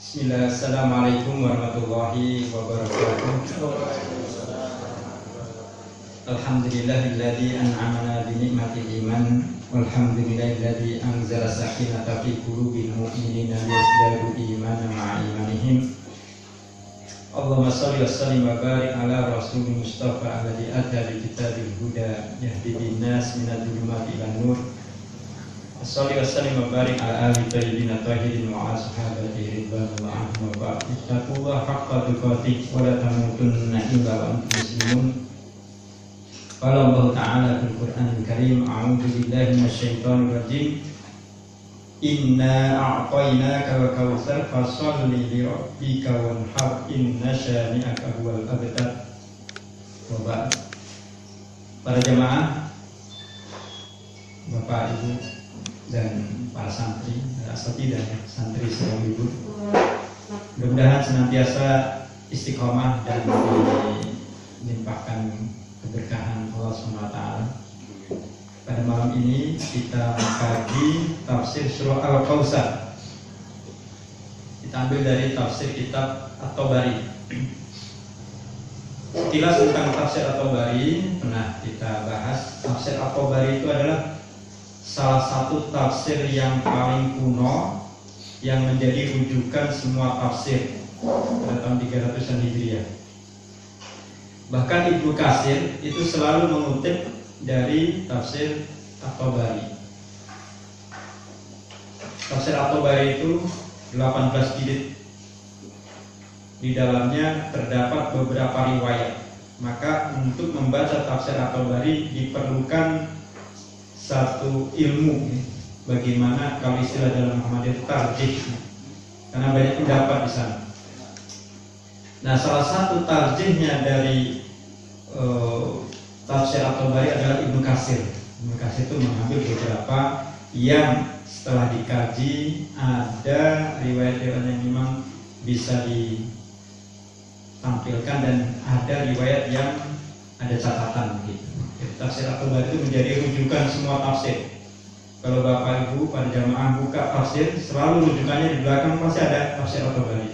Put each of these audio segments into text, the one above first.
Bismillah, assalamualaikum warahmatullahi wabarakatuh. Alhamdulillahilladzi an'amana bi ni'matil iman. Walhamdulillahilladzi anzala sakinata fi qulubil mu'minina liyazdadu imanan ma'a imanihim. Allahumma shalli wa sallim wa barik ala rasulil mustafa alladzi ata bi kitabil huda yahdi bin-nas minadh dhulumati ilan nur. Shalli wa sallim wa barik ala ali tayyibin tahirin wa ashabihi ridwanullah anhum wa ba'd. Ittaqullaha haqqa tuqatih wa la tamutunna illa wa antum muslimun. Qala Allah Ta'ala fil Qur'anil Karim, a'udzu billahi minasyaitonir rajim. Inna a'tainaka al kautsar fasholli li rabbika wanhar inna syani'aka huwal abtar. Wa ba'd. Para jamaah, Bapak Ibu dan para santri, asati dan santri seluruh ibu, mudah-mudahan senantiasa istiqomah dan dilimpahkan keberkahan Allah SWT. Pada malam ini kita mengkaji tafsir surah Al-Kautsar. Kita ambil dari tafsir kitab At-Tabari. Sekilas tentang tafsir At-Tabari pernah kita bahas. Tafsir At-Tabari itu adalah salah satu tafsir yang paling kuno yang menjadi rujukan semua tafsir pada tahun 300-an Hijriah. Bahkan Ibnu Katsir itu selalu mengutip dari tafsir At-Tabari. Tafsir At-Tabari itu 18 jilid. Di dalamnya terdapat beberapa riwayat. Maka untuk membaca tafsir At-Tabari diperlukan satu ilmu, bagaimana kalau istilah dalam Muhammadiyah tarjih, karena banyak pendapat di sana. Nah, salah satu tarjihnya dari tafsir At-Tabari adalah Ibnu Katsir. Ibnu Katsir itu mengambil beberapa yang setelah dikaji ada riwayat-riwayat yang memang bisa ditampilkan dan ada riwayat yang ada catatan gitu. Tafsir At-Tabari itu menjadi rujukan semua tafsir. Kalau Bapak Ibu pada jamaah buka tafsir, selalu rujukannya di belakang pasti ada tafsir At-Tabari.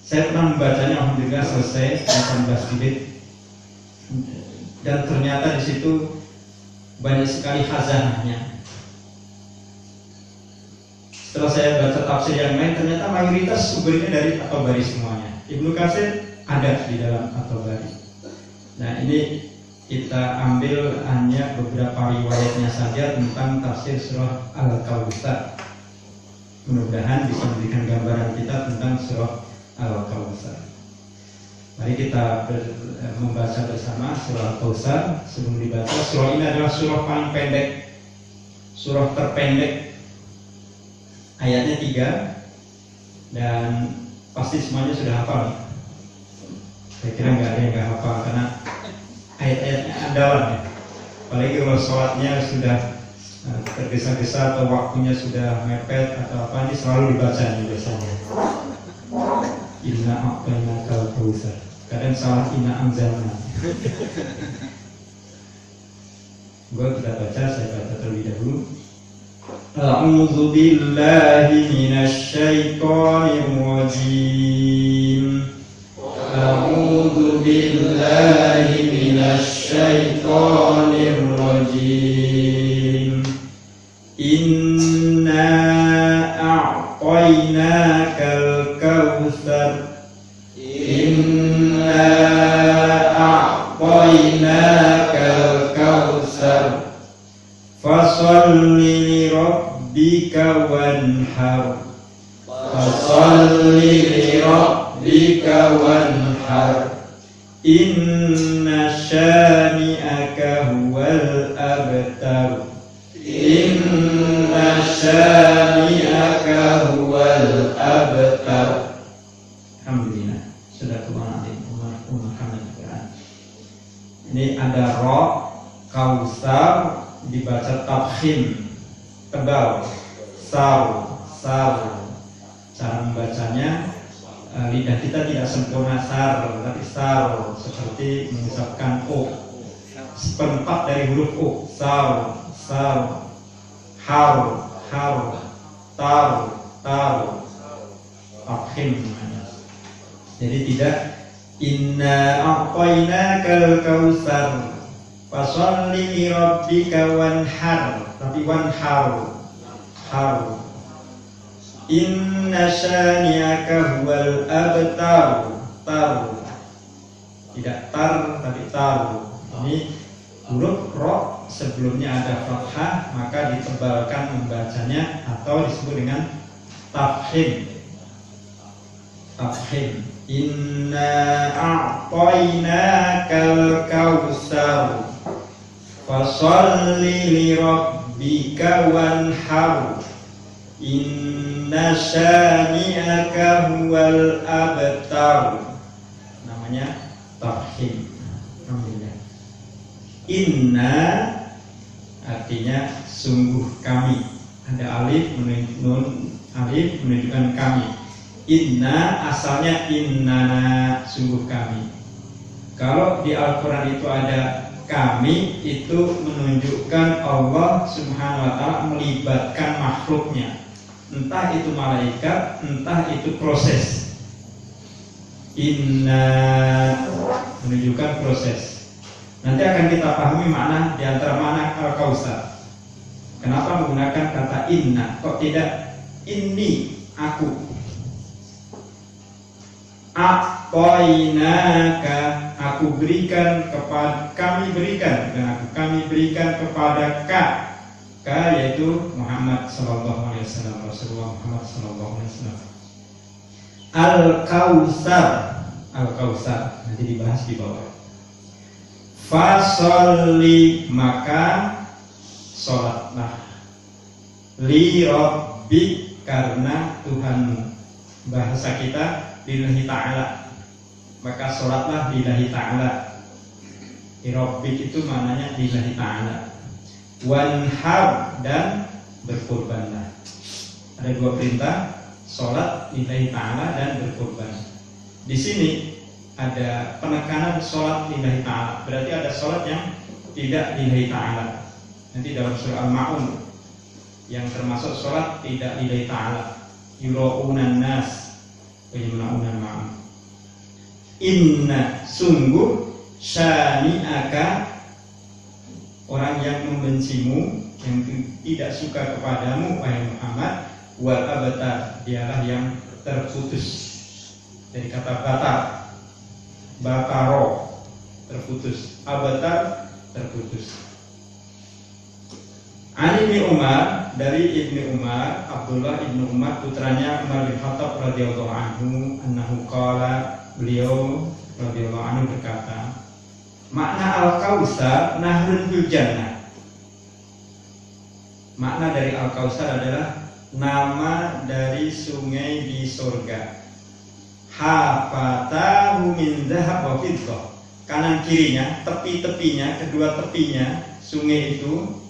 Saya pernah membacanya, alhamdulillah selesai 18 jilid. Dan ternyata di situ banyak sekali khazanahnya. Setelah saya baca tafsir yang lain, ternyata mayoritas sumbernya dari At-Tabari semuanya. Ibnu Katsir ada di dalam At-Tabari. Nah, ini kita ambil hanya beberapa riwayatnya saja tentang tafsir surah Al-Kautsar. Mudah-mudahan bisa memberikan gambaran kita tentang surah Al-Kautsar. Mari kita membaca bersama surah Al-Kautsar. Sebelum dibaca, surah ini adalah surah paling pendek, surah terpendek. Ayatnya 3 dan pasti semuanya sudah hafal. Saya kira nggak ada yang nggak hafal karena ayat-ayatnya andalan ya. Apalagi kalau sholatnya sudah tergesa-gesa atau waktunya sudah mepet atau apa, ini selalu dibaca nih biasanya. Inna a'tainaka al-kautsar. Kadang salah inna anzalna. Kita baca, saya baca terlebih dahulu. A'udzu billahi minasy syaithanir rajim. A'udzu billahi minasy syaithanir rajim. Inna a'tainakal kautsar. Inna a'tainakal kautsar. Fasholli li rabbika wanhar. Fasholli li rabbika wanhar. Inna syani'aka huwal abtar. Inna syani'aka huwal abtar. Alhamdulillah. Sudah kemana Umar Quran. Ini ada ro, kausar dibaca tafkhim, tebal, sar. Cara membacanya lidah kita tidak sempurna sar, tapi sar, seperti mengucapkan o. Seperempat dari huruf o. Sar, har, taru. tafkhim namanya. Jadi tidak inna a'tainakal kautsar fasholli li rabbika wanhar, tapi wanhar har. Inna syani'aka huwal abtar, tar. Tidak tar tapi tar. Ini huruf ro sebelumnya ada fathah, maka ditebalkan membacanya atau disebut dengan tafkhim. Tafkhim. Inna a'tainakal kautsar fasholli li rabbika wanhar. Inna syani'aka huwal abtar. Namanya tafkhim. Alhamdulillah. Inna artinya sungguh kami. Ada alif menunjukkan kami. Inna asalnya innana, sungguh kami. Kalau di Al-Quran itu ada kami, itu menunjukkan Allah Subhanahu wa ta'ala melibatkan makhluknya, entah itu malaikat, entah itu proses. Inna menunjukkan proses. Nanti akan kita pahami makna di antara makna Al-Kautsar. Kenapa menggunakan kata inna, kok tidak inni, aku. A'tainaka, aku berikan kepada, kami berikan, bukan aku, kami berikan kepada ka yaitu Muhammad sallallahu alaihi wasallam, Rasulullah Muhammad sallallahu alaihi wasallam. Al-Kautsar, Al-Kautsar nanti dibahas di bawah. Fasholli, maka sholatlah, li rabbik, karena Tuhanmu. Bahasa kita lillahi ta'ala, maka sholatlah lillahi ta'ala. Li rabbik itu maknanya lillahi ta'ala. Wanhar, dan berkurbanlah. Ada dua perintah, sholat lillahi ta'ala dan berkurban. Di sini ada penekanan sholat lillahi ta'ala, berarti ada sholat yang tidak lillahi ta'ala. Nanti dalam surah Al-Ma'un yang termasuk sholat tidak lillahi ta'ala, yura'unan nas wa yamna'unan ma'un. Inna, sungguh, syani'aka, orang yang membencimu, yang tidak suka kepadamu wahai Muhammad, wal abtar, dialah yang terputus. Dari kata batar, bataro, terputus, abtar, terputus. Ani bin Umar, dari Ibnu Umar, Abdullah Ibnu Umar, putranya Umar bin Khattab radhiyallahu anhu, annahu qala, beliau radhiyallahu anhu berkata, makna Al-Kautsar nahrun fil jannah. Makna dari Al-Kautsar adalah nama dari sungai di surga. Hafatahu min dzahab wa fiddah. Kanan kirinya, tepi-tepinya, kedua tepinya sungai itu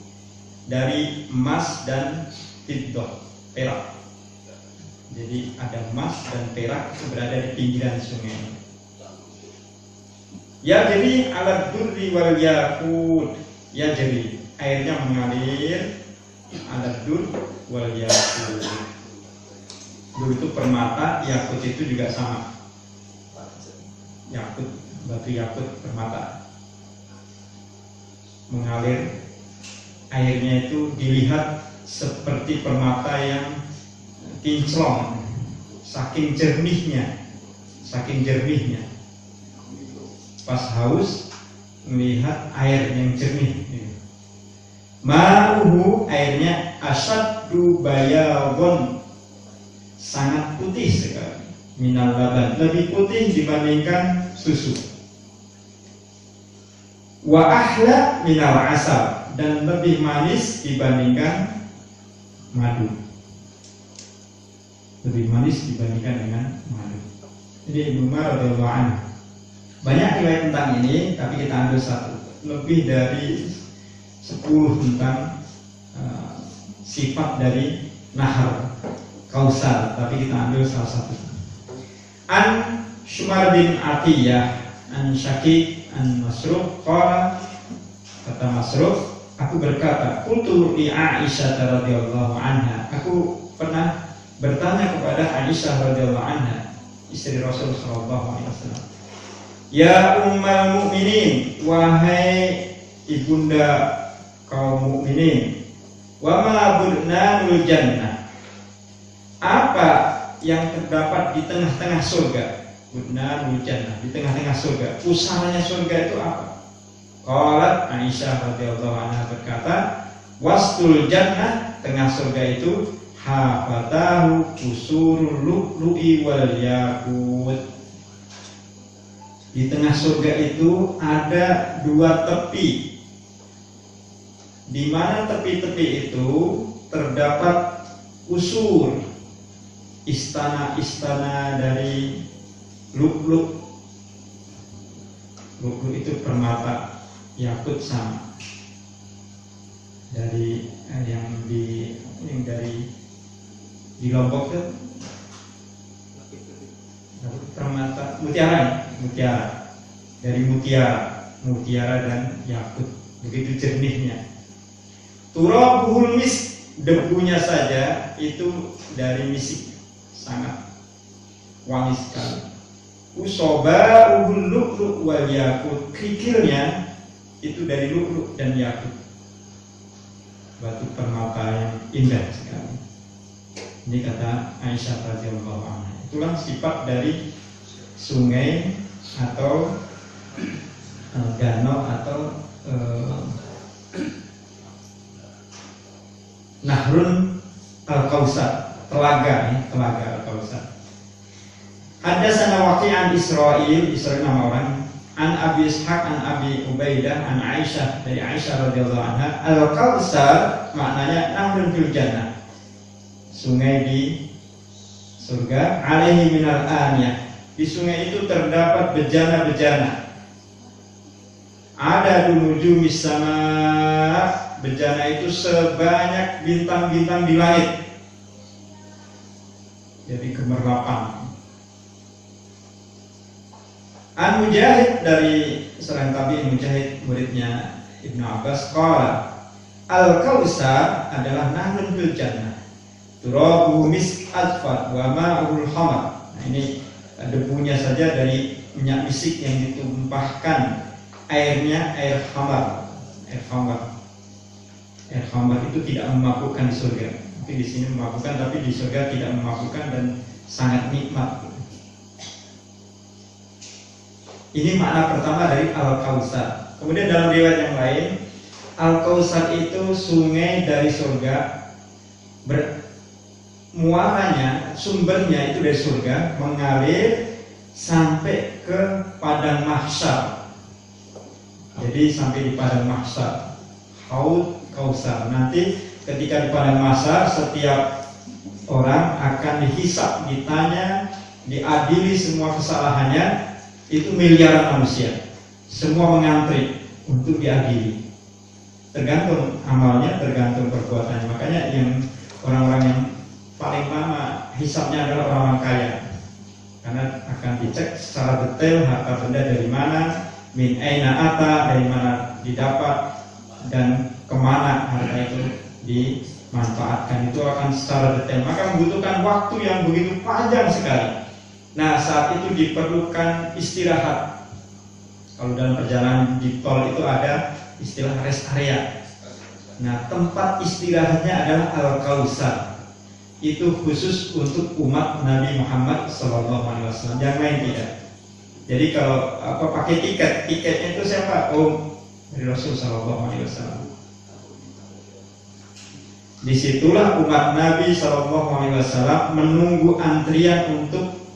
dari emas dan fiddah, perak. Jadi ada emas dan perak itu berada di pinggiran sungai. Ya jadi alat durri wal yakut. Ya jadi airnya mengalir, alat dur wal yakut. Dur itu permata, yakut itu juga sama. Yakut, batu yakut, permata. Mengalir, airnya itu dilihat seperti permata yang kinclong, saking jernihnya. Pas haus melihat air yang jernih. Ma'uhu, airnya asyaddu bayadun, sangat putih sekali. Minal laban, lebih putih dibandingkan susu. Wa ahla minal asal, dan lebih manis dibandingkan madu. Lebih manis dibandingkan dengan madu. Jadi Ibnu Umar radhiyallahu anhu. Banyak riwayat tentang ini, tapi kita ambil satu. Lebih dari 10 tentang sifat dari nahar Kautsar, tapi kita ambil salah satu. An Syumar bin Atiyah, an Syakik, an Masruq, qala, kata Masruq, aku berkata, qultu li Aisyah radhiyallahu anha, aku pernah bertanya kepada Aisyah radhiyallahu anha, istri Rasul sallallahu alaihi wasallam. Ya ummul mukminin, wahai ibunda kaum mukminin, wa ma budnanul jannah, apa yang terdapat di tengah-tengah surga? Budnanul jannah, di tengah-tengah surga. Usahanya surga itu apa? Qalat Aisyah radhiyallahu anha berkata, wastul jannah, tengah surga itu hafatahu kusurul lu'lu'i wal yakut. Di tengah surga itu ada dua tepi, di mana tepi-tepi itu terdapat kusur, istana-istana dari lu'lu'. Lu'lu' itu permata, yakut sama. Dari yang dari Lombok itu permata mutiara dari mutiara dan yakut, begitu jernihnya. Turabuhul misk, debunya saja itu dari misik, sangat wangi sekali. Usoba'uhul lu'lu' wal yakut, kerikilnya itu dari lu'lu' dan yakut, batu permata yang indah sekali. Ini kata Aisyah radhiyallahu anha. Itulah sifat dari sungai atau danau atau Nahrun Al-Kausar, telaga Al-Kausar. Hadatsana Waqi'an Israil nama orang, an Abi Ishaq an Abi Ubaidah an Aisyah, dari Aisyah radhiyallahu anha, Al-Kausar maknanya Nahrun fil jannah, sungai di surga, alaihi minal aniyah, di sungai itu terdapat bejana-bejana. Ada dunuju sama, bejana itu sebanyak bintang-bintang di langit, jadi gemerlapan. An Mujahid, dari seorang tabi'in Mujahid, muridnya Ibnu Abbas, qala al-Kausar adalah nahrun fil jannah, turabu misk adfar wa ma'ul hamar. Nah, ini debunya saja dari minyak misik yang ditumpahkan, airnya air khamar. Air khamar itu tidak memabukkan di surga. Tapi di sini memabukkan, tapi di surga tidak memabukkan dan sangat nikmat. Ini makna pertama dari Al-Kausar. Kemudian dalam riwayat yang lain, Al-Kausar itu sungai dari surga, muaranya, sumbernya itu dari surga, mengalir sampai ke padang mahsyar. Jadi sampai di padang mahsyar, Haud Kausar. Nanti ketika di padang mahsyar, setiap orang akan dihisab, ditanya, diadili semua kesalahannya. Itu miliaran manusia, semua mengantri untuk diadili. Tergantung amalnya, tergantung perbuatannya. Makanya yang orang-orang yang paling lama hisabnya adalah orang-orang kaya, karena akan dicek secara detail harta benda dari mana, min aina ata, dari mana didapat, dan kemana harta itu dimanfaatkan. Itu akan secara detail, maka membutuhkan waktu yang begitu panjang sekali. Nah, saat itu diperlukan istirahat. Kalau dalam perjalanan di tol itu ada istilah rest area. Nah, tempat istirahatnya adalah Al-Kausar. Itu khusus untuk umat Nabi Muhammad SAW, yang lain tidak. Jadi kalau pakai tiketnya itu siapa? Dari Rasul SAW. Disitulah umat Nabi SAW menunggu antrian untuk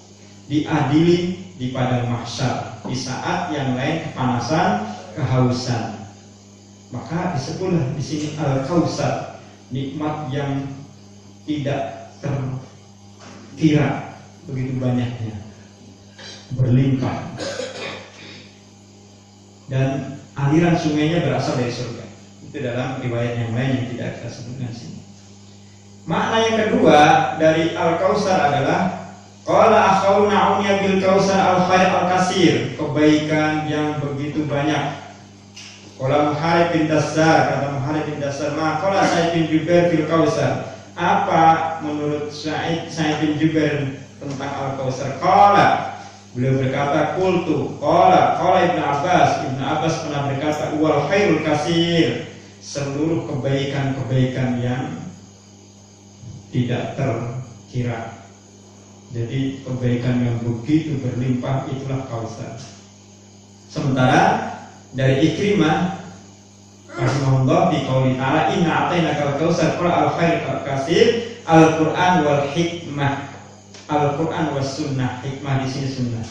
diadili di padang mahsyar di saat yang lain kepanasan, kehausan. Maka disebutlah di sini Al-Kausar, nikmat yang tidak terkira, begitu banyaknya, berlimpah. Dan aliran sungainya berasal dari surga. Itu dalam riwayat yang lain yang tidak kita sebutkan sini. Makna yang kedua dari Al-Kausar adalah qala akhawna unya bil kausar al-khair al-kasir, kebaikan yang begitu banyak. Qala Muharib bin Dasar, kata Muharib bin Dasar, ma qala Sa'id bin Jubair bil kausar, Apa menurut Sa'id bin Jubair tentang Al-Kautsar? Qala, beliau berkata, qultu qala Ibnu Abbas pernah berkata, wal khairul katsir, seluruh kebaikan-kebaikan yang tidak terkira. Jadi kebaikan yang begitu berlimpah itulah Kautsar. Sementara dari Ikrimah rahimahullah di qauli ta'ala inna a'tainakal kautsar qul al-khair katsir al-Qur'an wal hikmah, Al-Qur'an was sunnah. Hikmah di sini sunnah.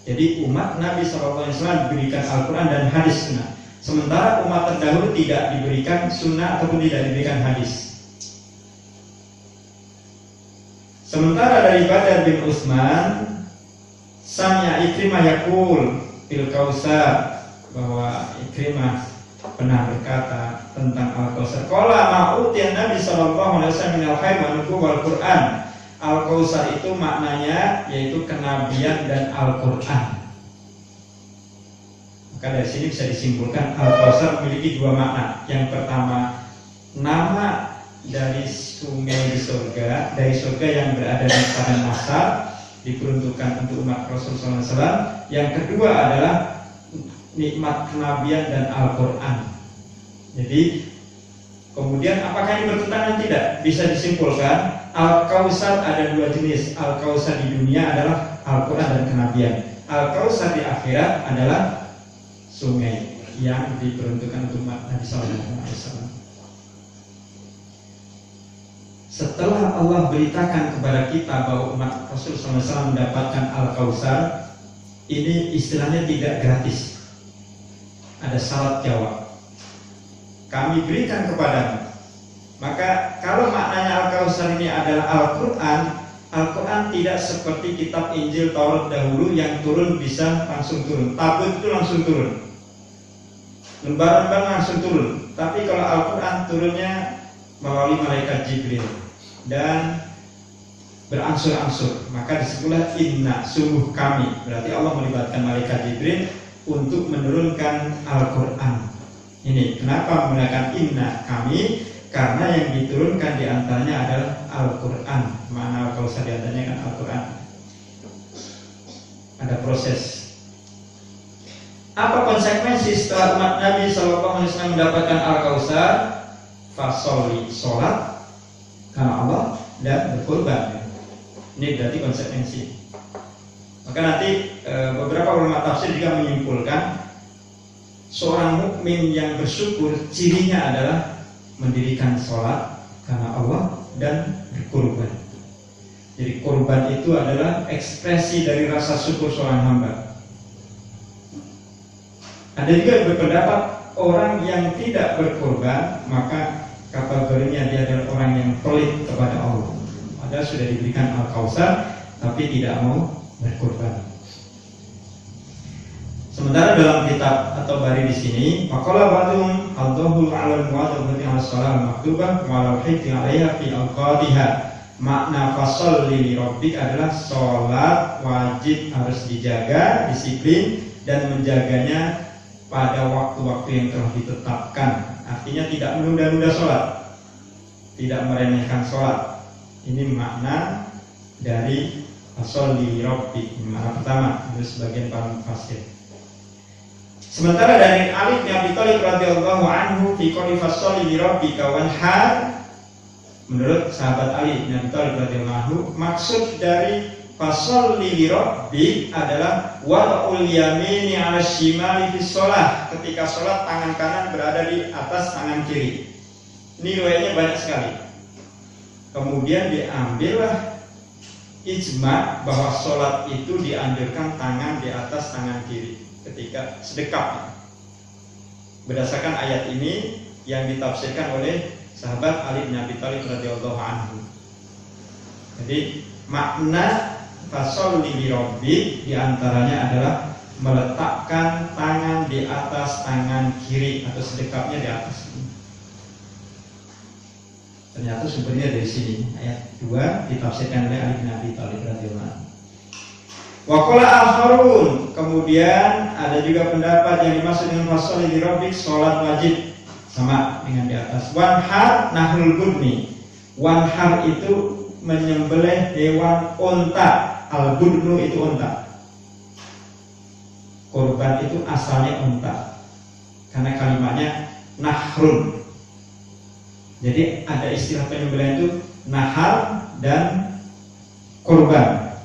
Jadi umat Nabi SAW diberikan Al-Qur'an dan hadis sunnah. Sementara umat terdahulu tidak diberikan sunnah ataupun tidak diberikan hadis. Sementara dari Badar bin Utsman, sami'a Ikrimah yaqul fil Kautsar, bahwa Ikrimah pernah berkata tentang Al-Kautsar, qala ma'utiyan Nabi sallallahu alaihi wasallam min al-khair wa nubuwwal Qur'an. Al-Kautsar itu maknanya yaitu kenabian dan Al-Qur'an. Maka dari sini bisa disimpulkan Al-Kautsar memiliki dua makna. Yang pertama, nama dari sungai di surga, dari surga yang berada di padang mahsyar, diperuntukkan untuk umat Rasulullah SAW. Yang kedua adalah nikmat kenabian dan Al-Quran. Jadi kemudian apakah ini bertentangan? Tidak. Bisa disimpulkan Al-Kautsar ada dua jenis. Al-Kautsar di dunia adalah Al-Quran dan kenabian. Al-Kautsar di akhirat adalah sungai yang diperuntukkan untuk umat Nabi SAW. Setelah Allah beritakan kepada kita bahwa umat Rasulullah SAW mendapatkan Al-Kautsar, ini istilahnya tidak gratis. Ada syarat jawab. Kami berikan kepadamu. Maka kalau maknanya Al-Kautsar ini adalah Al-Quran, Al-Quran tidak seperti kitab Injil Taurat dahulu yang turun bisa langsung turun. Tabut itu langsung turun. Lembar-lembar langsung turun. Tapi kalau Al-Quran turunnya melalui malaikat Jibril dan berangsur-angsur, maka disebutlah inna, sungguh kami. Berarti Allah melibatkan malaikat Jibril untuk menurunkan Al-Quran. Ini kenapa menggunakan inna kami? Karena yang diturunkan diantaranya adalah Al-Quran. Mana kalau saya diantaranya kan Al-Quran. Ada proses. Apa konsekuensi setelah umat Nabi SAW mendapatkan Al-Kautsar? Fasoli, sholat karena Allah dan berkorban. Ini berarti konsekuensi. Maka nanti beberapa ulama tafsir juga menyimpulkan seorang mukmin yang bersyukur cirinya adalah mendirikan sholat karena Allah dan berkorban. Jadi korban itu adalah ekspresi dari rasa syukur seorang hamba. Ada juga yang berpendapat orang yang tidak berkorban maka kategorinya dia adalah orang yang pelit kepada Allah. Padahal sudah diberikan Al-Kautsar tapi tidak mau berkorban. Sementara dalam kitab atau bari di sini, maqala ba'dhum al-dhahul 'ala al-mu'adhabati 'ala shalah maktubah wa 'ala al-hifdhi 'alaiha fi awqatiha. Makna fasholli li rabbik adalah sholat wajib harus dijaga, disiplin dan menjaganya pada waktu-waktu yang telah ditetapkan. Artinya tidak menunda-nunda sholat, tidak meremehkan sholat. Ini makna dari fasholli li rabbik. Makna pertama, itu sebagian para mufassir. Sementara dari Ali bin Abi Thalib radhiyallahu anhu fi qouli fasholli li rabbika wanhar, menurut sahabat Ali bin Abi Thalib radhiyallahu anhu, maksud dari fasholli li rabbik adalah wad'ul yamini 'ala shimali fi shalah. Ketika sholat tangan kanan berada di atas tangan kiri. Ini riwayatnya banyak sekali. Kemudian diambillah ijma bahwa sholat itu dianjurkan tangan di atas tangan kiri ketika sedekap. Berdasarkan ayat ini yang ditafsirkan oleh sahabat Ali bin Abi Thalib radhiyallahu anhu. Jadi makna fasholli li rabbik diantaranya adalah meletakkan tangan di atas tangan kiri atau sedekapnya di atas. Ternyata sumbernya dari sini. Ayat 2 ditafsirkan oleh Ali bin Abi Thalib radhiyallahu anhu. Wa qala akharun, kemudian ada juga pendapat yang dimaksud dengan fasholli li rabbik salat wajib sama dengan di atas. Wanhar nahrul budni. Wanhar itu menyembelih hewan unta. Al-budnu itu unta. Kurban itu asalnya unta, karena kalimatnya nahrun. Jadi ada istilah penyembelihan itu nahar dan kurban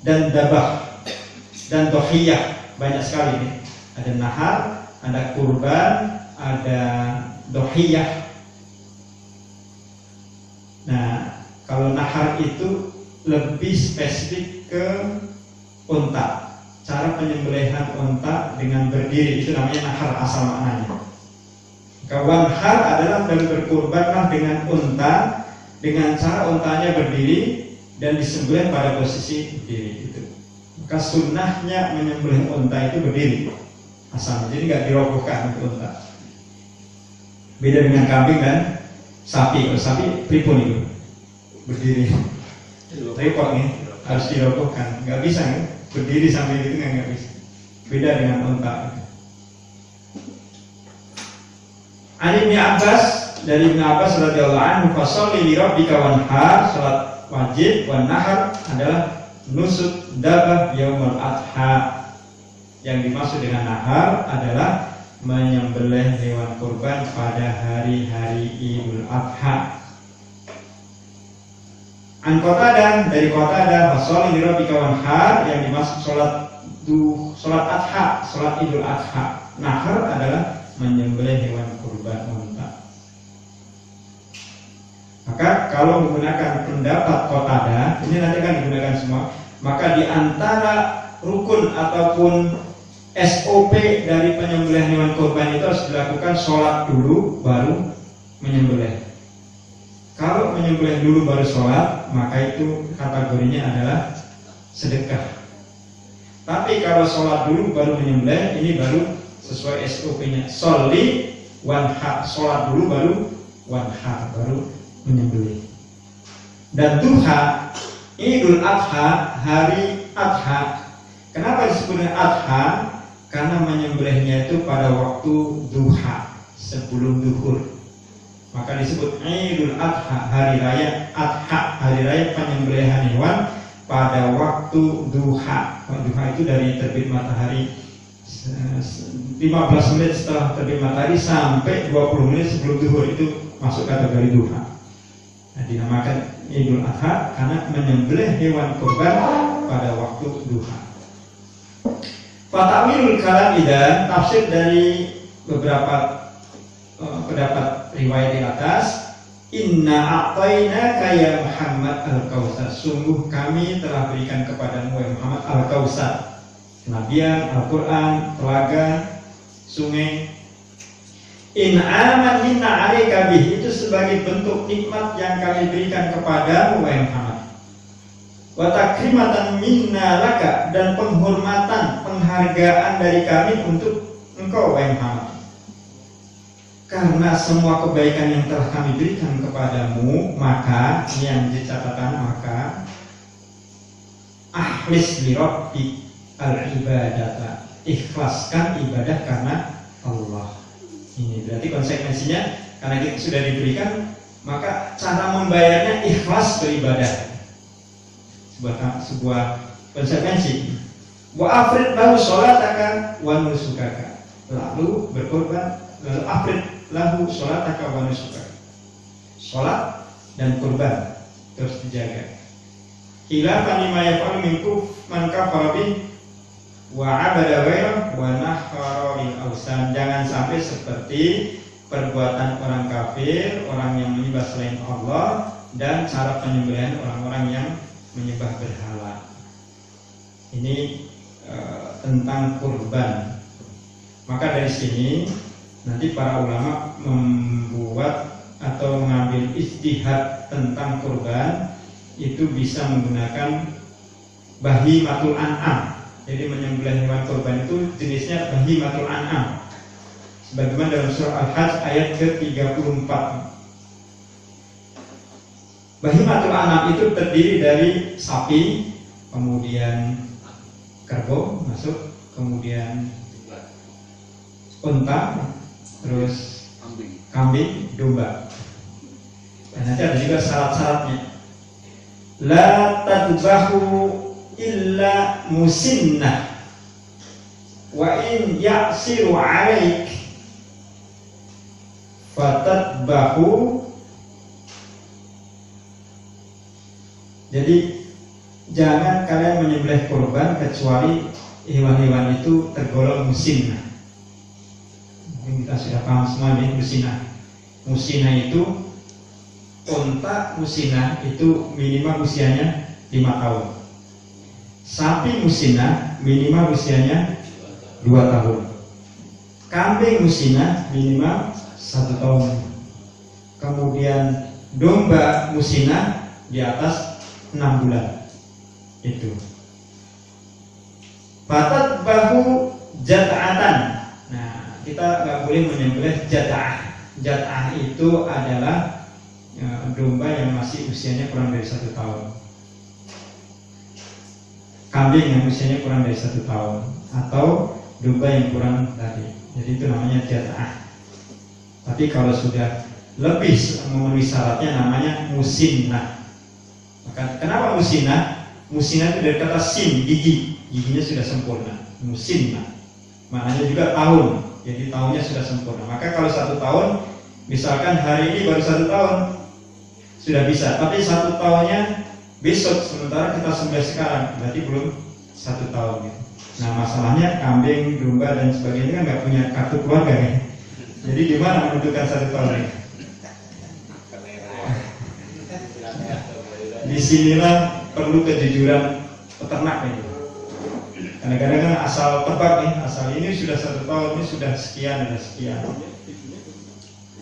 dan dabah dan dohiyah, banyak sekali nih. Ada nahar, ada kurban, ada dohiyah. Nah, kalau nahar itu lebih spesifik ke unta. Cara penyembelihan unta dengan berdiri itu namanya nahar asal maknanya. Wanhar adalah dan berkurbanlah dengan unta dengan cara untanya berdiri dan disembelih pada posisi berdiri itu. Maka sunnahnya menyembelih unta itu berdiri asalnya, jadi nggak dirobohkan untuk unta. Beda dengan kambing dan sapi. Kalau sapi pripun itu berdiri, repot nih, harus dirobohkan, nggak bisa kan? Berdiri sampai gitu nggak bisa. Beda dengan unta. Ibnu Abbas, dari Ibnu Abbas radhiyallahu anhu, fasholli li rabbika wanhar, salat wajib wan nahar adalah nusuk dabah yaumul adha. Yang dimaksud dengan nahar adalah menyembelih hewan kurban pada hari-hari Idul Adha. An Qatadah, dari Qatadah, fasholli li rabbika wanhar, yang dimaksud salat adha, salat Idul Adha. Nahar adalah menyembelih hewan kurban unta. Maka kalau menggunakan pendapat Qatadah, ini nanti akan digunakan semua, maka di antara rukun ataupun SOP dari penyembelihan hewan kurban itu harus dilakukan sholat dulu baru menyembelih. Kalau menyembelih dulu baru sholat, maka itu kategorinya adalah sedekah. Tapi kalau sholat dulu baru menyembelih, ini baru sesuai SOP-nya. Sholli wanhar, sholat dulu baru wanhar, baru menyembelih. Dan duha, Idul Adha, hari Adha. Kenapa disebutnya Adha? Karena menyembelihnya itu pada waktu duha, sebelum duhur. Maka disebut Idul Adha, hari raya Adha, hari raya penyembelihan hewan pada waktu duha. Duha itu dari terbit matahari 15 menit setelah terbit matahari sampai 20 menit sebelum duhur, itu masuk kategori duha. Nah, dinamakan Idul Adha karena menyembelih hewan kurban pada waktu duha. Fatawilul kalam, dan tafsir dari beberapa pendapat riwayat di atas. Inna a'tainaka ya Muhammad al-Kautsar, sungguh kami telah berikan kepadamu ya Muhammad al-Kautsar, kenabian, Al-Quran, telaga, sungai. In'aman minna 'alaika bih, itu sebagai bentuk nikmat yang kami berikan kepadamu wahai Muhammad. Wa takrimatan minna laka, dan penghormatan, penghargaan dari kami untuk engkau wahai Muhammad. Karena semua kebaikan yang telah kami berikan kepadamu, maka yang dicatatan, maka akhlis li rabbi al-ibadata, ikhlaskan ibadah karena Allah. Ini berarti konsekuensinya, karena kita sudah diberikan, maka cara membayarnya ikhlas beribadah. Sebuah konsekuensi. Wa afrid lahu sholataka wa nusukaka, lalu berkorban, lalu afrid lahu sholataka wa nusukaka, sholat dan kurban terus dijaga. Khilafan lima yaf'alu minkum man kafara bih wa 'abada ghairah wa nahara lil awsan. Jangan sampai seperti perbuatan orang kafir, orang yang menyembah selain Allah, dan cara penyembelihan orang-orang yang menyembah berhala. Ini tentang kurban. Maka dari sini nanti para ulama membuat atau mengambil ijtihad tentang kurban itu bisa menggunakan bahimatul an'am. Jadi menyembelih hewan kurban itu jenisnya bahimatul an'am, sebagaimana dalam surah Al-Hajj ayat ke-34. Bahimatul an'am itu terdiri dari sapi, kemudian kerbau masuk, kemudian unta, terus kambing, domba. Dan nanti ada juga syarat-syaratnya. La tadbahu illa musinnah wa in ya'siru 'alaik fatadbahu. Jadi jangan kalian menyembelih kurban kecuali hewan-hewan itu tergolong musinnah. Mungkin kita sudah paham semua nih musinnah. Musinnah itu unta musinnah itu minimal usianya 5 tahun. Sapi musinnah minimal usianya 2 tahun. Kambing musinnah minimal 1 tahun. Kemudian domba musinnah di atas 6 bulan. Itu. Fatat bahu jata'atan. Nah, kita nggak boleh menyembelih jata'ah. Jata'ah itu adalah domba yang masih usianya kurang dari 1 tahun. Kambing yang usianya kurang dari 1 tahun, atau domba yang kurang tadi. Jadi itu namanya jata'ah. Tapi kalau sudah lebih memenuhi syaratnya namanya musinnah. Maka kenapa musinnah? Musinnah itu dari kata sin, gigi. Giginya sudah sempurna. Musinnah. Maknanya juga tahun. Jadi tahunnya sudah sempurna. Maka kalau 1 tahun, misalkan hari ini baru 1 tahun, sudah bisa. Tapi 1 tahunnya besok, sementara kita sembelih sekarang, berarti belum 1 tahun. Gitu. Nah masalahnya kambing, domba dan sebagainya kan nggak punya kartu keluarga nih. Jadi gimana menentukan 1 tahun ini? Disinilah perlu kejujuran peternak nih. Kadang-kadang kan asal tebak nih, asal ini sudah 1 tahun, ini sudah sekian dan sekian.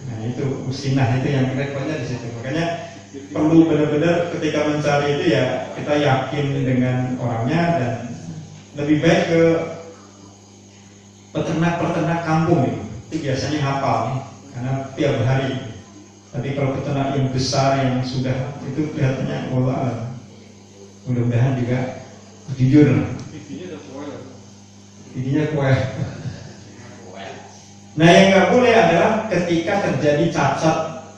Nah itu musinnah, itu yang repotnya di situ. Makanya perlu benar-benar ketika mencari itu ya kita yakin dengan orangnya, dan lebih baik ke peternak-peternak kampung itu biasanya hafal nih, karena tiap hari. Tapi kalau peternak yang besar yang sudah itu kelihatannya wallah, mudah-mudahan juga jujur. Giginya kuat. Nah yang nggak boleh adalah ketika terjadi cacat.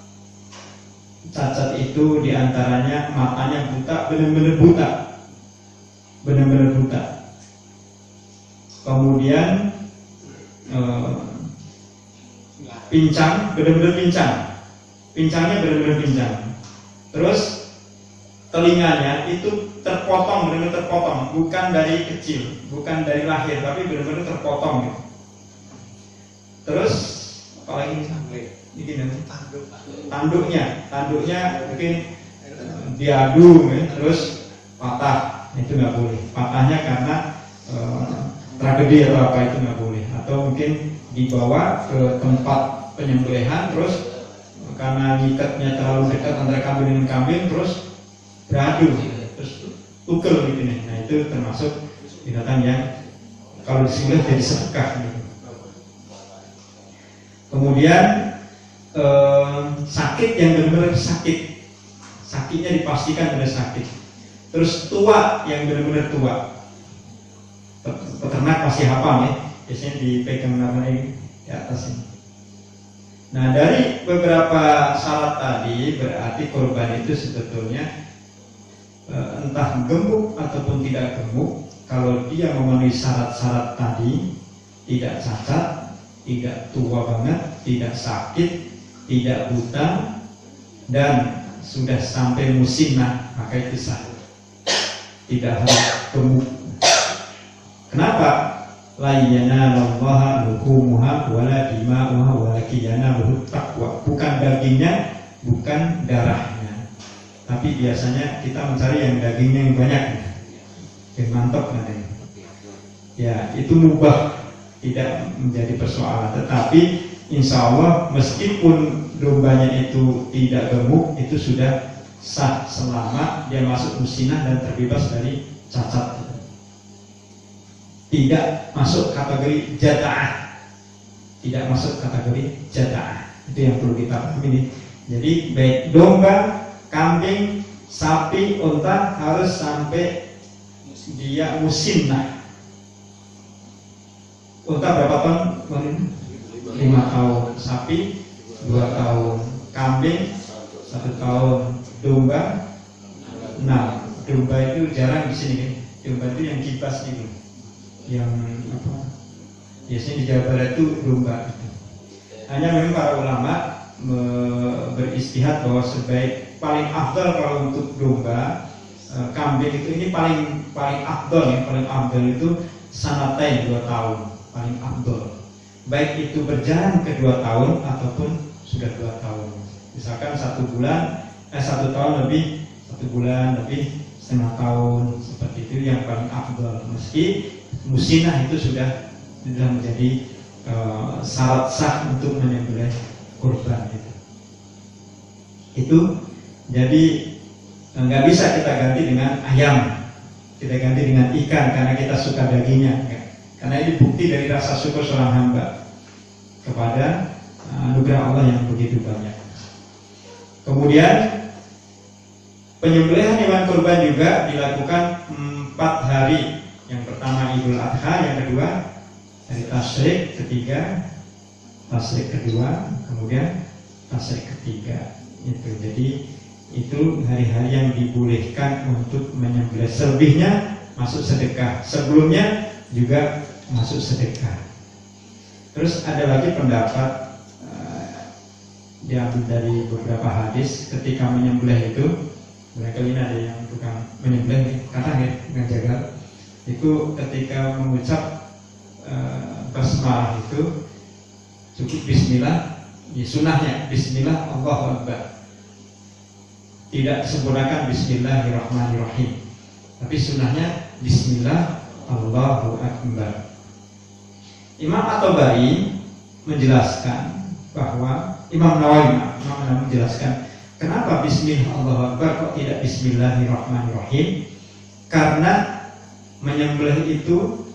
Cacat itu diantaranya matanya buta, benar-benar buta, benar-benar buta. Kemudian pincang, benar-benar pincang. Pincangnya benar-benar pincang. Terus telinganya itu terpotong, benar-benar terpotong, bukan dari kecil, bukan dari lahir, tapi benar-benar terpotong gitu. Terus apalagi ini tanduknya mungkin diadu, terus patah, itu nggak boleh. Patahnya karena tragedi atau apa, itu nggak boleh. Atau mungkin dibawa ke tempat penyembelihan, terus karena ngikatnya terlalu dekat antara kambing dengan kambing, terus beradu, terus tukel gitu nih. Nah itu termasuk binatang yang kalau disembelih jadi sedekah gitu. Kemudian sakit yang benar-benar sakit, sakitnya dipastikan benar sakit. Terus tua yang benar-benar tua. Peternak pasti hafal ya, biasanya dipegang namanya di atas ini. Nah dari beberapa syarat tadi berarti korban itu sebetulnya entah gemuk ataupun tidak gemuk, kalau dia memenuhi syarat-syarat tadi, tidak cacat, tidak tua banget, tidak sakit, tidak buta, dan sudah sampai musinnah, maka itu sah. Tidak harus gemuk. Kenapa? La yanalallaha luhumuha wala dima'uha walakin yanaluhu taqwa. Bukan dagingnya, bukan darahnya. Tapi biasanya kita mencari yang dagingnya yang banyak, yang mantap nanti. Ya, itu mubah, tidak menjadi persoalan. Tetapi insya Allah meskipun dombanya itu tidak gemuk, itu sudah sah selama dia masuk musinnah dan terbebas dari cacat. Tidak masuk kategori jata'ah, tidak masuk kategori jata'ah. Itu yang perlu kita pahami nih. Jadi baik domba, kambing, sapi, unta harus sampai dia musinnah. Unta berapa tahun? 5 tahun. Sapi 2 tahun. Kambing 1 tahun. Domba 6. Domba itu jarang di sini kan. Domba itu yang kipas itu, yang apa? Biasanya di Jawa Barat itu domba. Hanya memang para ulama beristihad bahwa paling afdal kalau untuk domba, kambing itu ini paling afdal ya, paling afdal itu sanatain 2 tahun, paling afdal. Baik itu berjalan ke 2 tahun ataupun sudah 2 tahun. Misalkan 1 tahun lebih, 1 bulan lebih, setengah tahun, seperti itu yang paling afdal. Meski musinah itu sudah menjadi syarat sah untuk menyembelih kurban gitu. Itu jadi nggak bisa kita ganti dengan ayam, kita ganti dengan ikan karena kita suka dagingnya. Karena ini bukti dari rasa syukur seorang hamba kepada anugerah Allah yang begitu banyak. Kemudian penyembelihan hewan kurban juga dilakukan 4 hari. Yang pertama Idul Adha, yang kedua hari Tasyrik, ketiga Tasyrik kedua, kemudian Tasyrik ketiga. Itu jadi itu hari-hari yang dibolehkan untuk menyembelih. Selebihnya masuk sedekah, sebelumnya juga masuk sedekah. Terus ada lagi pendapat diambil dari beberapa hadis ketika menyembelih itu. Mereka ini ada yang tukang menyembelih kata dengan jagal itu ketika mengucap basmalah itu cukup bismillah, ya sunnahnya bismillah Allahu Akbar. Tidak disempurnakan bismillahirrahmanirrahim, tapi sunnahnya bismillah Allahu Akbar. Imam At-Tabari menjelaskan bahwa Imam Nawawi menjelaskan kenapa bismillah Allahu Akbar kok tidak bismillahirrahmanirrahim? Karena menyembelih itu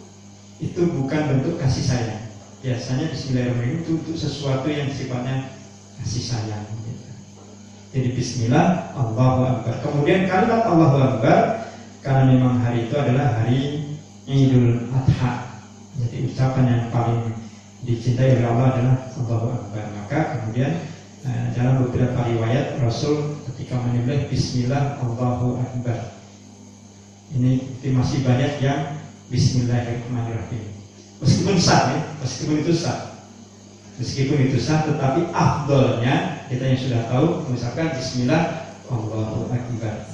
bukan bentuk kasih sayang. Biasanya bismillahirrahmanirrahim itu untuk sesuatu yang sifatnya kasih sayang gitu. Jadi bismillah Allahu Akbar. Kemudian kalimat Allahu Akbar karena memang hari itu adalah hari Idul Adha. Jadi ucapan yang paling dicintai oleh Allah adalah Allahu Akbar. Maka kemudian dalam beberapa riwayat Rasul ketika menyembelih bismillah Allahu Akbar. Ini masih banyak yang bismillahirrahmanirrahim. Meskipun sah ya, meskipun itu sah, tetapi afdolnya kita yang sudah tahu mengucapkan bismillah Allahu Akbar.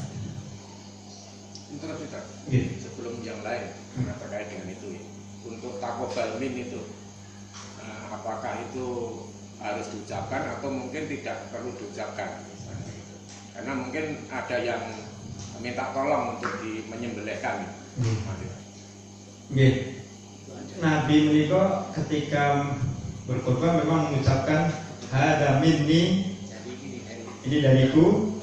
Gitu. Sebelum yang lain karena terkait dengan itu ya. Untuk takobal min itu apakah itu harus diucapkan atau mungkin tidak perlu diucapkan misalnya gitu. Karena mungkin ada yang minta tolong untuk menyembelihkan. Nabi menika ketika berkorban memang mengucapkan hada minni, ini dariku,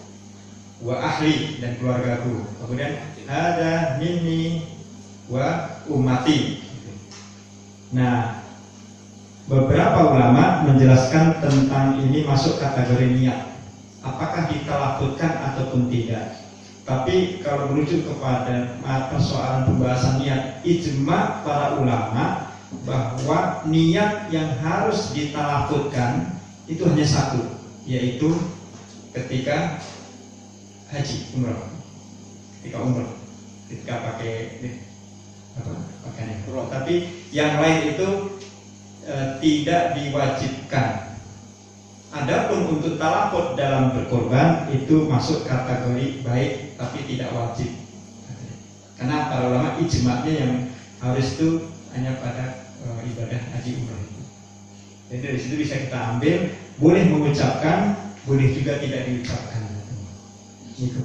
wa ahli dan keluargaku. Kemudian hada minni wa ummati. Nah, beberapa ulama menjelaskan tentang ini masuk kategori niat, apakah ditalafutkan ataupun tidak. Tapi kalau merujuk kepada persoalan pembahasan niat, ijma para ulama bahwa niat yang harus ditalafutkan itu hanya satu, yaitu ketika haji umrah, ketika pakai pakaian ihram. Tapi yang lain itu tidak diwajibkan. Adapun untuk talafut dalam berkorban itu masuk kategori baik tapi tidak wajib. Karena para ulama ijma'nya yang harus itu hanya pada ibadah haji umrah. Jadi dari situ bisa kita ambil, boleh mengucapkan, boleh juga tidak diucapkan. Itu.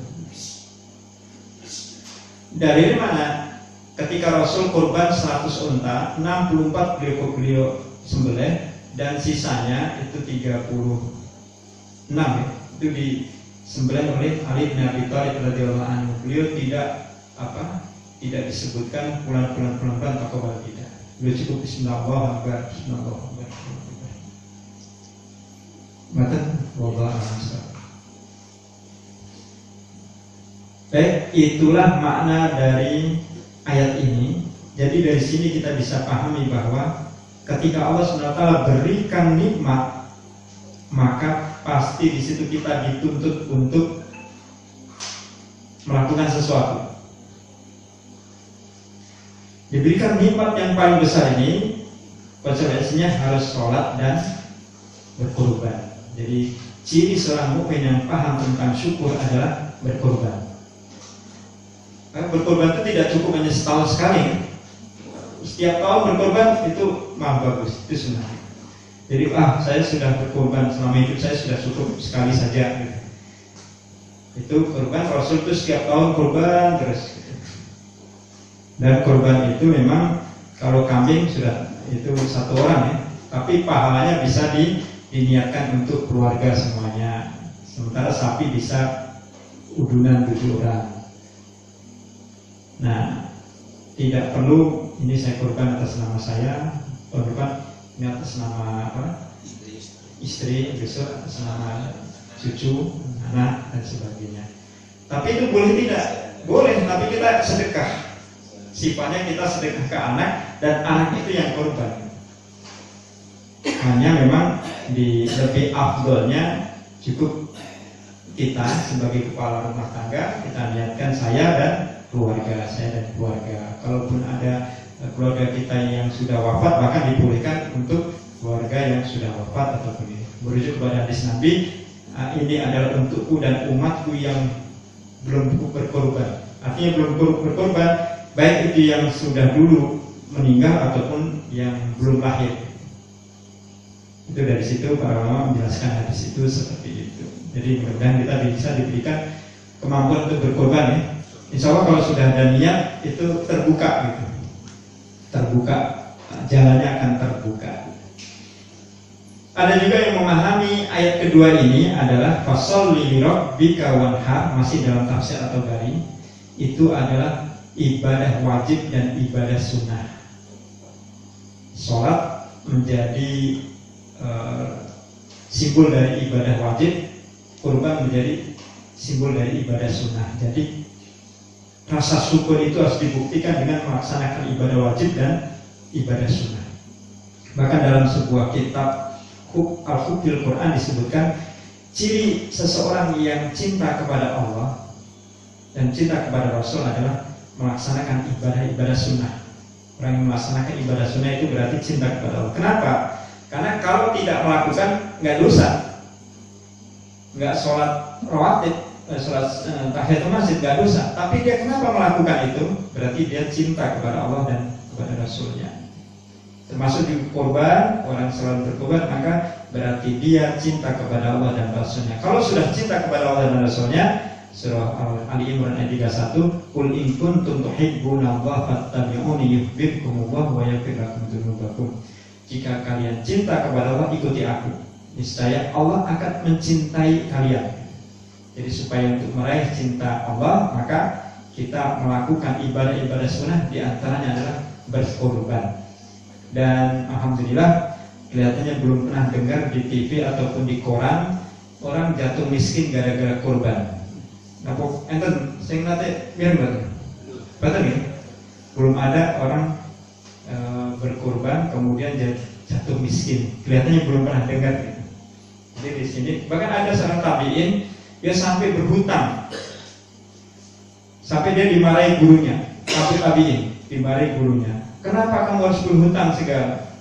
Dari mana? Ketika Rasul korban 100 unta, 64 beliau sembelih dan sisanya itu 36 ya, itu disembelih oleh Ali bin Abi Thalib radhiyallahu anhu. Beliau tidak disebutkan bulan takobal tidak. Beliau cukup bismillahirrahmanirrahim, bismillahirrahmanirrahim. Matan wallahu a'lam. Baik, itulah makna dari ayat ini. Jadi dari sini kita bisa pahami bahwa ketika Allah SWT berikan nikmat maka pasti di situ kita dituntut untuk melakukan sesuatu. Diberikan nikmat yang paling besar ini, konsekuensinya harus sholat dan berkorban. Jadi ciri seorang mukmin yang paham tentang syukur adalah berkorban. Berkorban itu tidak cukup hanya setahun sekali. Setiap tahun berkorban itu bagus, itu sunnah. Jadi saya sudah berkorban selama hidup, saya sudah cukup sekali saja. Itu korban, Rasul itu setiap tahun korban terus. Dan korban itu memang kalau kambing sudah itu satu orang ya, tapi pahalanya bisa diniatkan untuk keluarga semuanya. Sementara sapi bisa udunan 7 orang. Nah, tidak perlu ini saya korban atas nama saya, tahun depan ini atas nama istri, besok atas nama cucu, anak dan sebagainya. Tapi itu boleh tidak? Boleh, tapi kita sedekah. Sifatnya kita sedekah ke anak dan anak itu yang korban. Hanya memang di lebih afdolnya cukup kita sebagai kepala rumah tangga kita niatkan saya dan keluarga. Kalaupun ada keluarga kita yang sudah wafat, bahkan dibolehkan untuk keluarga yang sudah wafat ataupun ini. Merujuk kepada hadis Nabi, ini adalah untukku dan umatku yang belum berkorban. Artinya belum berkorban, baik itu yang sudah dulu meninggal ataupun yang belum lahir. Itu dari situ para ulama menjelaskan hadis itu seperti itu. Jadi mudah-mudahan kita bisa diberikan kemampuan untuk berkorban ya. Insya Allah kalau sudah ada niat itu terbuka gitu. Terbuka, jalannya akan terbuka. Ada juga yang memahami ayat kedua ini adalah fasholli lirabbika wanhar, masih dalam tafsir At-Tabari. Itu adalah ibadah wajib dan ibadah sunnah. Sholat menjadi simbol dari ibadah wajib, kurban menjadi simbol dari ibadah sunnah. Jadi rasa syukur itu harus dibuktikan dengan melaksanakan ibadah wajib dan ibadah sunnah. Bahkan dalam sebuah kitab Al-Hubbil Quran disebutkan ciri seseorang yang cinta kepada Allah dan cinta kepada Rasul adalah melaksanakan ibadah sunnah. Orang yang melaksanakan ibadah sunnah itu berarti cinta kepada Allah. Kenapa? Karena kalau tidak melakukan nggak dosa, nggak sholat rawatib, sholat tahiyatul masjid nggak dosa. Tapi dia kenapa melakukan itu? Berarti dia cinta kepada Allah dan kepada Rasulnya. Termasuk di korban, orang selalu berkorban, maka berarti dia cinta kepada Allah dan Rasulnya. Kalau sudah cinta kepada Allah dan Rasulnya, surah Ali Imran ayat 31, Qul in kuntum tuhibbunallaha fattabi'uni yuhibbukumullah wa yaghfir lakum dzunubakum. Jika kalian cinta kepada Allah, ikuti aku. Niscaya Allah akan mencintai kalian. Jadi supaya untuk meraih cinta Allah, maka kita melakukan ibadah-ibadah sunnah, diantaranya adalah berkorban. Dan alhamdulillah kelihatannya belum pernah dengar di TV ataupun di koran orang jatuh miskin gara-gara korban. Nah, enten sing nate biar betul ya? Belum ada orang berkorban kemudian jatuh miskin. Kelihatannya belum pernah dengar gitu. Jadi di sini bahkan ada seorang tabiin dia sampai berhutang, sampai dia dimarahi gurunya. Tabiin dimarahi gurunya. Kenapa kamu harus berhutang segala?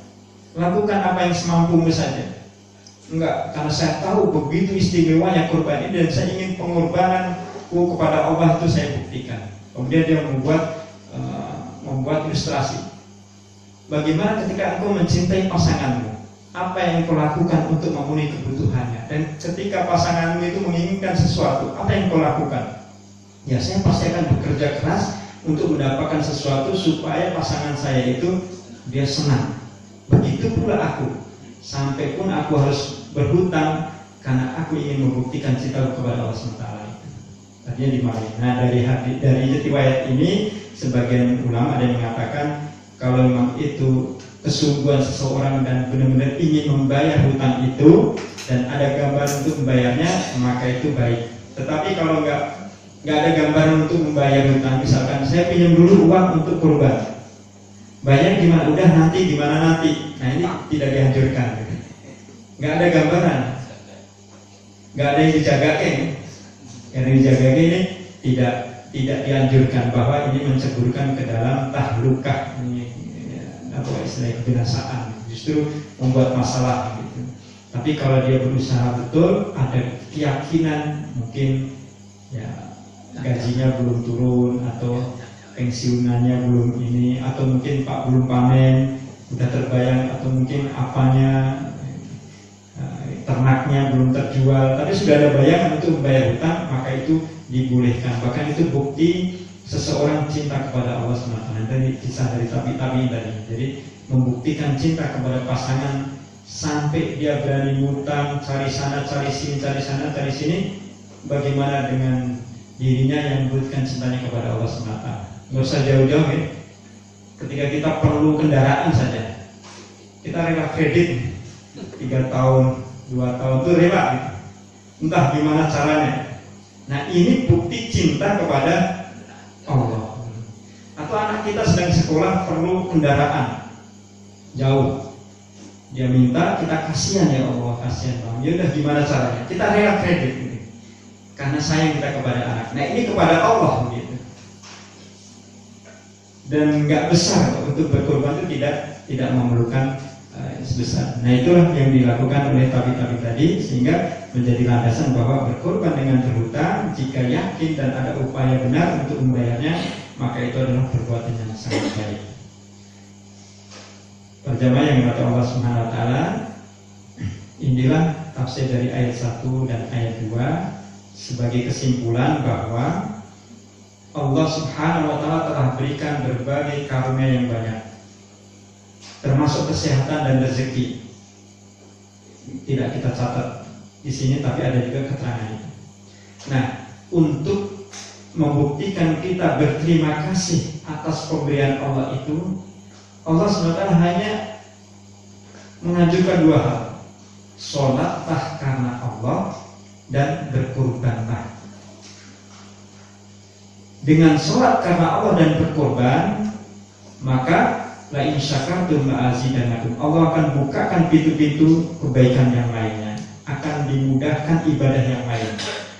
Lakukan apa yang semampumu saja. Enggak, karena saya tahu begitu istimewanya kurban ini dan saya ingin pengorbananku kepada Allah itu saya buktikan. Kemudian dia membuat ilustrasi. Bagaimana ketika engkau mencintai pasanganmu? Apa yang engkau lakukan untuk memenuhi kebutuhannya? Dan ketika pasanganmu itu menginginkan sesuatu, apa yang engkau lakukan? Ya, saya pasti akan bekerja keras untuk mendapatkan sesuatu supaya pasangan saya itu dia senang. Begitu pula aku. Sampai pun aku harus berhutang karena aku ingin membuktikan cinta kepada Allah SWT. Artinya dimarahi. Nah, dari riwayat ini sebagian ulama ada yang mengatakan kalau memang itu kesungguhan seseorang dan benar-benar ingin membayar hutang itu dan ada gambaran untuk membayarnya, maka itu baik. Tetapi kalau nggak ada gambaran untuk membayar hutang, misalkan saya pinjam dulu uang untuk kurban, bayar gimana? Udah nanti gimana nanti? Nah, ini tidak dianjurkan. Nggak ada gambaran. nggak ada yang dijagain. Yang dijagain ini tidak dianjurkan, bahwa ini menceburkan ke dalam tahlukah, ini apa istilah kebinasaan, justru membuat masalah gitu. Tapi kalau dia berusaha betul, ada keyakinan mungkin ya gajinya belum turun, atau pensiunannya belum ini, atau mungkin Pak belum panen udah terbayang, atau mungkin apanya ternaknya belum terjual, tapi sudah ada bayangan untuk membayar hutang, maka itu dibolehkan. Bahkan itu bukti seseorang cinta kepada Allah SWT. Dari kisah dari tabi-tabi tadi, jadi membuktikan cinta kepada pasangan sampai dia berani ngutang, cari sana, cari sini, cari sana, cari sini. Bagaimana dengan dirinya yang membuktikan cintanya kepada Allah SWT? Nggak usah jauh-jauh ya. Ketika kita perlu kendaraan saja, kita rela kredit 3 tahun, 2 tahun itu rela gitu. Entah gimana caranya. Nah ini bukti cinta kepada Allah. Atau anak kita sedang sekolah perlu kendaraan jauh, dia minta, kita kasihan ya Allah, kasihan Bang. Ya udah gimana caranya? Kita rela kredit gitu. Karena sayang kita kepada anak. Nah ini kepada Allah gitu. Dan nggak besar untuk berkorban itu tidak memerlukan sebesar. Nah itulah yang dilakukan oleh tabi-tabi tadi, sehingga menjadi landasan bahwa berkorban dengan berhutang jika yakin dan ada upaya benar untuk membayarnya, maka itu adalah perbuatan yang sangat baik. Perjamaah yang dimati Allah Subhanahu Wa Taala, inilah tafsir dari ayat 1 dan ayat 2 sebagai kesimpulan bahwa Allah Subhanahu Wa Taala telah berikan berbagai karunia yang banyak, termasuk kesehatan dan rezeki. Tidak kita catat di sini, tapi ada juga keterangan. Nah, untuk membuktikan kita berterima kasih atas pemberian Allah itu, Allah SWT hanya mengajukan 2 hal: sholatlah karena Allah, dan berkurbanlah. Dengan sholat karena Allah dan berkorban, maka la in syakartum la azidannakum. Allah akan bukakan pintu-pintu kebaikan yang lainnya, akan dimudahkan ibadah yang lain,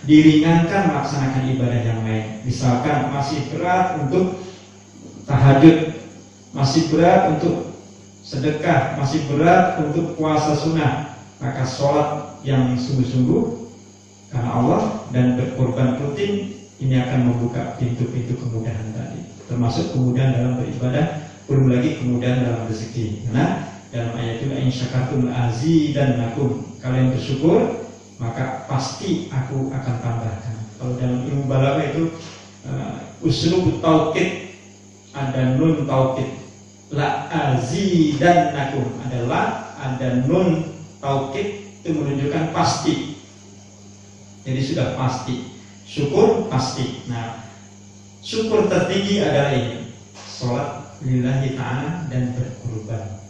diringankan melaksanakan ibadah yang lain. Misalkan masih berat untuk tahajud, masih berat untuk sedekah, masih berat untuk puasa sunnah, maka sholat yang sungguh-sungguh karena Allah dan berkorban rutin, ini akan membuka pintu-pintu kemudahan tadi, termasuk kemudahan dalam beribadah, belum lagi kemudahan dalam rezeki. Karena dalam ayat itu in syakartum azidannakum, kalian bersyukur maka pasti aku akan tambahkan. Kalau dalam ilmu balaghah itu uslub taukid, ada nun taukid, la azidannakum adalah ada nun taukid, itu menunjukkan pasti. Jadi sudah pasti, syukur pasti. Nah, syukur tertinggi adalah ini, sholat lillahi ta'ala dan berkorban.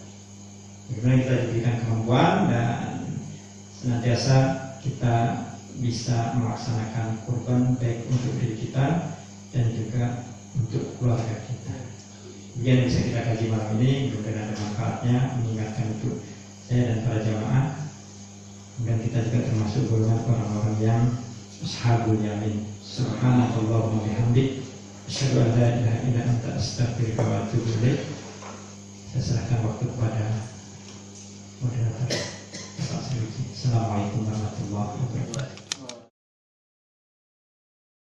Bagaimana kita diberikan kemampuan dan senantiasa kita bisa melaksanakan kurban baik untuk diri kita dan juga untuk keluarga kita. Yang bisa kita kaji malam ini, mudah-mudahan ada manfaatnya, mengingatkan untuk saya dan para jamaah. Dan kita juga termasuk golongan orang-orang yang ashabul yamin. Subhanallahumma bihamdik, asyhadu an la ilaha illa anta, astaghfiruka wa atubu ilaik. Saya serahkan waktu kepada moderator. Assalamualaikum warahmatullahi wabarakatuh.